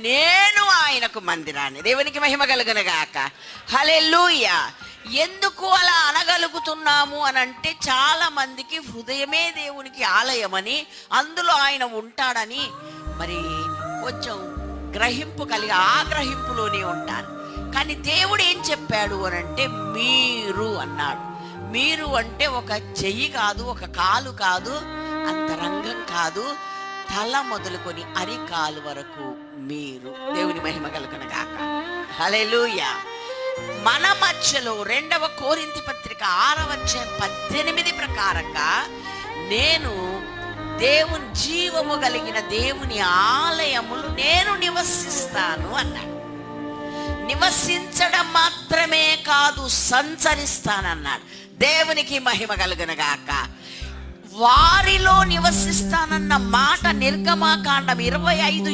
నేను ఆయనకు మందిరాన్ని. దేవునికి మహిమ కలుగునుగాక. హల్లెలూయా. ఎందుకు అలా అనగలుగుతున్నాము అని అంటే, చాలా మందికి హృదయమే దేవునికి ఆలయమని, అందులో ఆయన ఉంటాడని మరి కొంచెం గ్రహింపు కలిగి ఆ గ్రహింపులోనే ఉంటారు. కానీ దేవుడు ఏం చెప్పాడు అని అంటే, మీరు అన్నాడు. మీరు అంటే ఒక చెయ్యి కాదు, ఒక కాలు కాదు, అంతరంగం కాదు, తల మొదలుకొని అరికాలు వరకు మీరు. దేవుని మహిమ కలుగునుగాక. హల్లెలూయా. మన మధ్యలో 2వ కొరింథీ పత్రిక 6:18 ప్రకారంగా, నేను దేవుని జీవము కలిగిన దేవుని ఆలయములు నేను నివసిస్తాను అన్నాడు. నివసించడం మాత్రమే కాదు, సంచరిస్తానన్నాడు. దేవునికి మహిమ కలుగునుగాక. వారిలో నివసిస్తానన్న మాట నిర్గమకాండం 25